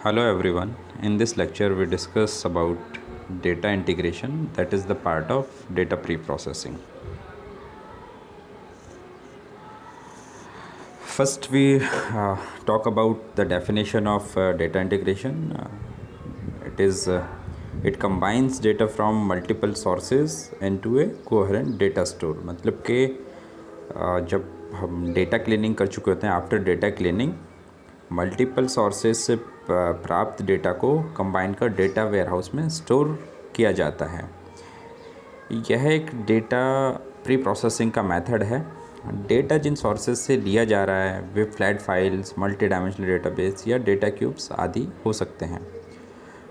Hello everyone. In this lecture we discuss about data integration, that is the part of data pre-processing. First we talk about the definition of data integration. It combines data from multiple sources into a coherent data store. मतलब कि जब हम data cleaning कर चुके होते हैं, after data cleaning multiple sources से प्राप्त डेटा को कंबाइन कर डेटा वेयरहाउस में स्टोर किया जाता है। यह एक डेटा प्री प्रोसेसिंग का मेथड है। डेटा जिन सोर्सेज से लिया जा रहा है वे flat files, multi dimensional database या डेटा क्यूब्स आदि हो सकते हैं।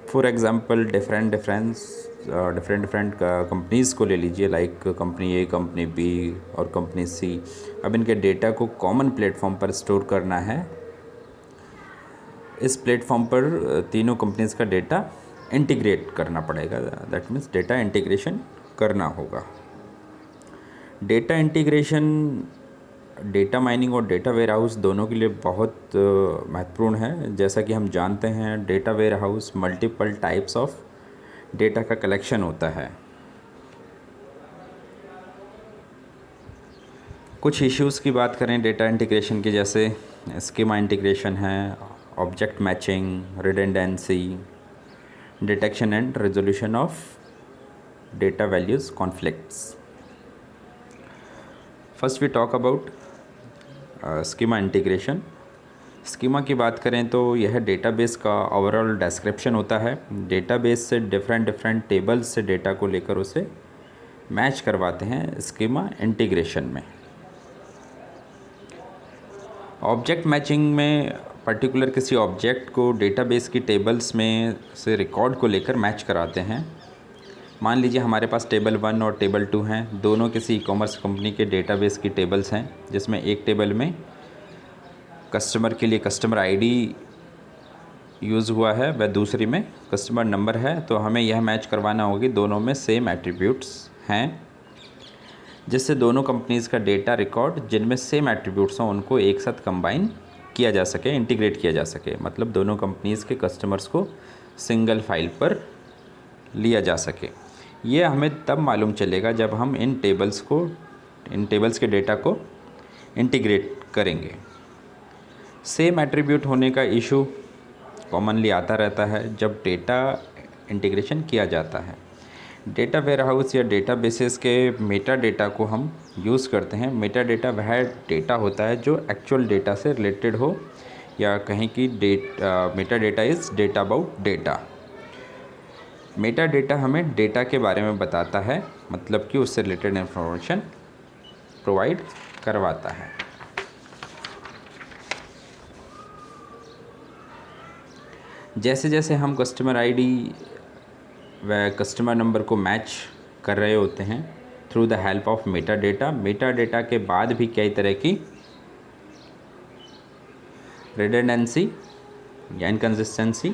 फॉर एग्जांपल डिफरेंट कंपनीज़ को ले लीजिए, लाइक कंपनी ए, कंपनी बी और कंपनी सी। अब इनके डेटा को कॉमन प्लेटफॉर्म पर स्टोर करना है। इस प्लेटफॉर्म पर तीनों कंपनीज़ का डेटा इंटीग्रेट करना पड़ेगा, दैट मीन्स डेटा इंटीग्रेशन करना होगा। डेटा इंटीग्रेशन डेटा माइनिंग और डेटा वेयरहाउस दोनों के लिए बहुत महत्वपूर्ण है। जैसा कि हम जानते हैं, data warehouse multiple types of data का कलेक्शन होता है। कुछ इश्यूज़ की बात करें डेटा इंटीग्रेशन की, जैसे स्कीमा इंटीग्रेशन है, object matching, redundancy, detection and resolution of data values conflicts. First we talk about schema integration. Schema की बात करें तो यह डेटाबेस का ओवरऑल डिस्क्रिप्शन होता है। डेटाबेस से डिफरेंट टेबल्स से डेटा को लेकर उसे मैच करवाते हैं स्कीमा इंटीग्रेशन में। ऑब्जेक्ट मैचिंग में पर्टिकुलर किसी ऑब्जेक्ट को डेटाबेस की टेबल्स में से रिकॉर्ड को लेकर मैच कराते हैं। मान लीजिए हमारे पास टेबल 1 और टेबल 2 हैं, दोनों किसी ई कॉमर्स कंपनी के डेटाबेस की टेबल्स हैं, जिसमें एक टेबल में कस्टमर के लिए कस्टमर आईडी यूज़ हुआ है, वह दूसरी में कस्टमर नंबर है। तो हमें यह मैच करवाना होगा कि दोनों में सेम एट्रीब्यूट्स हैं, जिससे दोनों कंपनीज़ का डेटा रिकॉर्ड जिनमें सेम एट्रीब्यूट्स हों उनको एक साथ कंबाइन किया जा सके, इंटीग्रेट किया जा सके। मतलब दोनों कंपनीज़ के कस्टमर्स को सिंगल फाइल पर लिया जा सके। ये हमें तब मालूम चलेगा जब हम इन टेबल्स के डेटा को इंटीग्रेट करेंगे। सेम एट्रीब्यूट होने का इशू कॉमनली आता रहता है जब डेटा इंटीग्रेशन किया जाता है। डेटा वेयरहाउस या डेटाबेसेस के मेटा डेटा को हम यूज़ करते हैं। मेटा डेटा वह डेटा होता है जो एक्चुअल डेटा से रिलेटेड हो, या कहें कि Meta data is data about data. Meta data हमें डेटा के बारे में बताता है, मतलब कि उससे रिलेटेड इंफॉर्मेशन प्रोवाइड करवाता है। जैसे जैसे हम कस्टमर आईडी व कस्टमर नंबर को मैच कर रहे होते हैं through the help of Meta data के बाद भी कई तरह की रिडंडेंसी या इनकंसिस्टेंसी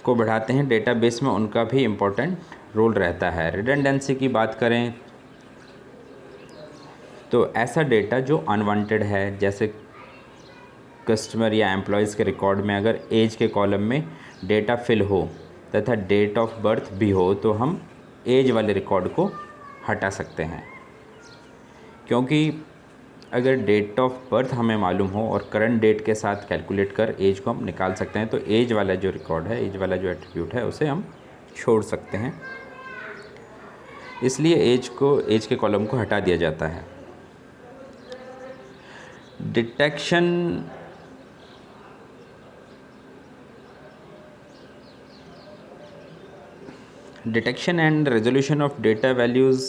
को बढ़ाते हैं। डेटाबेस में उनका भी इम्पोर्टेंट रोल रहता है। रिडंडेंसी की बात करें तो ऐसा डेटा जो अनवांटेड है, जैसे कस्टमर या एम्प्लॉयज़ के रिकॉर्ड में अगर एज के कॉलम में डेटा फिल हो तथा डेट ऑफ बर्थ भी हो, तो हम एज वाले रिकॉर्ड को हटा सकते हैं। क्योंकि अगर डेट ऑफ बर्थ हमें मालूम हो और करंट डेट के साथ कैलकुलेट कर एज को हम निकाल सकते हैं, तो एज वाला जो रिकॉर्ड है, एज वाला जो एट्रीब्यूट है, उसे हम छोड़ सकते हैं। इसलिए एज के कॉलम को हटा दिया जाता है। Detection and resolution of data values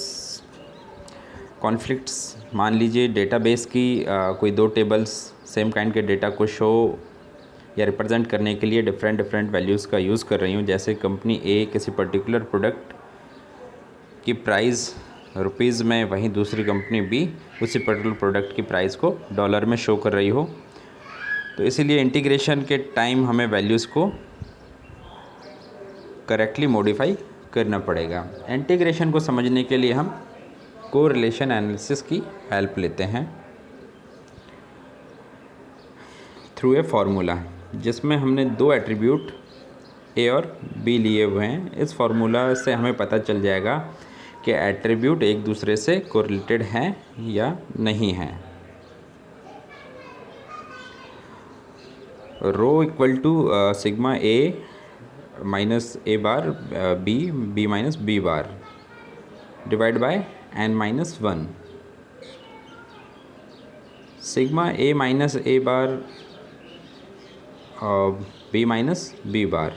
conflicts. मान लीजिए डेटाबेस की कोई दो टेबल्स सेम काइंड के डेटा को शो या रिप्रेजेंट करने के लिए डिफरेंट वैल्यूज़ का यूज़ कर रही हूँ। जैसे कंपनी ए किसी पर्टिकुलर प्रोडक्ट की प्राइस रुपीज़ में, वहीं दूसरी कंपनी बी उसी पर्टिकुलर प्रोडक्ट की प्राइस को डॉलर में शो कर रही हो। तो इसीलिए इंटीग्रेशन के टाइम हमें वैल्यूज़ को करेक्टली मॉडिफाई करना पड़ेगा। इंटीग्रेशन को समझने के लिए हम कोरिलेशन एनालिसिस की हेल्प लेते हैं थ्रू ए फार्मूला। जिसमें हमने दो एट्रीब्यूट ए और बी लिए हुए हैं। इस फार्मूला से हमें पता चल जाएगा कि एट्रीब्यूट एक दूसरे से कोरिलेटेड हैं या नहीं हैं। Rho equal to sigma A minus A bar B minus B bar divide by N minus one. Sigma A minus A bar B minus B bar,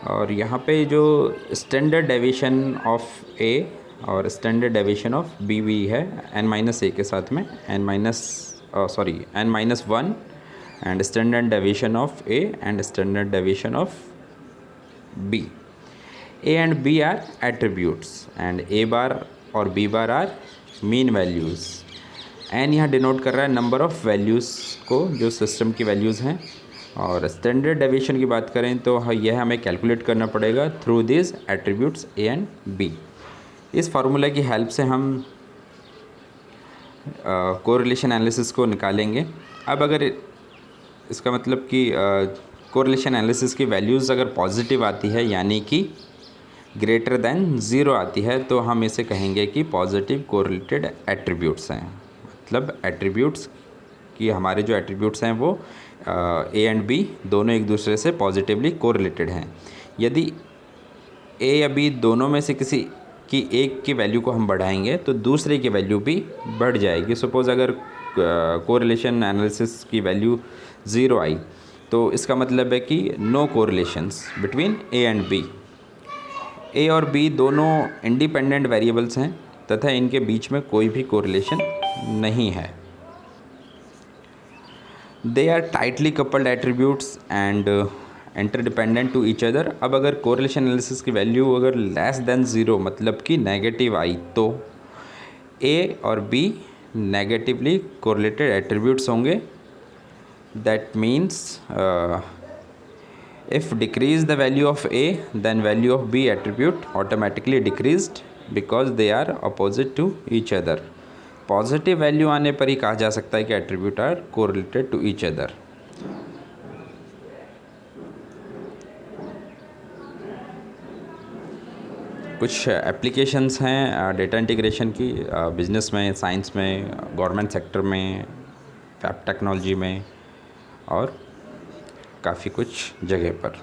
और यहाँ पे जो स्टैंडर्ड डेविएशन ऑफ ए और स्टैंडर्ड डेविएशन ऑफ बी भी है N minus ए के साथ में N minus one, and standard deviation of A and standard deviation of B. A and B are attributes and A bar और B bar are mean values. N यहाँ denote कर रहा है नंबर ऑफ़ वैल्यूज़ को जो system की values हैं, और स्टैंडर्ड डेविएशन की बात करें तो यह हमें कैलकुलेट करना पड़ेगा through this attributes A and B। इस फार्मूला की हेल्प से हम कोरिलेशन एनालिसिस को निकालेंगे। अब अगर इसका मतलब कि कोरिलेशन एनालिसिस की वैल्यूज़ अगर पॉजिटिव आती है यानी कि ग्रेटर देन ज़ीरो आती है तो हम इसे कहेंगे कि पॉजिटिव कोरिलेटेड एट्रीब्यूट्स हैं। मतलब एट्रीब्यूट्स कि हमारे जो एट्रीब्यूट्स हैं वो ए एंड बी दोनों एक दूसरे से पॉजिटिवली कोरिलेटेड हैं। यदि ए या बी दोनों में से किसी की एक की वैल्यू को हम बढ़ाएंगे तो दूसरे की वैल्यू भी बढ़ जाएगी। सपोज़ अगर कोरिलेशन एनालिसिस की वैल्यू ज़ीरो आई तो इसका मतलब है कि no correlations between A and B. A और बी दोनों इंडिपेंडेंट वेरिएबल्स हैं तथा इनके बीच में कोई भी कोरिलेशन नहीं है। They are tightly coupled attributes and interdependent to each other. अब अगर कोरिलेशन एनालिसिस की वैल्यू अगर लेस देन ज़ीरो मतलब कि नेगेटिव आई तो ए और बी नेगेटिवली कोरिलेटेड एट्रीब्यूट्स होंगे। That means if decrease the value of A then value of B attribute automatically decreased because they are opposite to each other. Positive value आने पर ही कहा जा सकता है कि attribute are correlated to each other. कुछ एप्लीकेशंस हैं डेटा इंटीग्रेशन की बिजनेस में, साइंस में, गवर्नमेंट सेक्टर में, फैब टेक्नोलॉजी में और काफ़ी कुछ जगह पर।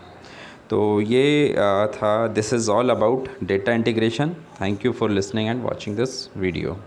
तो ये था this is all about data integration. Thank you for listening and watching this video.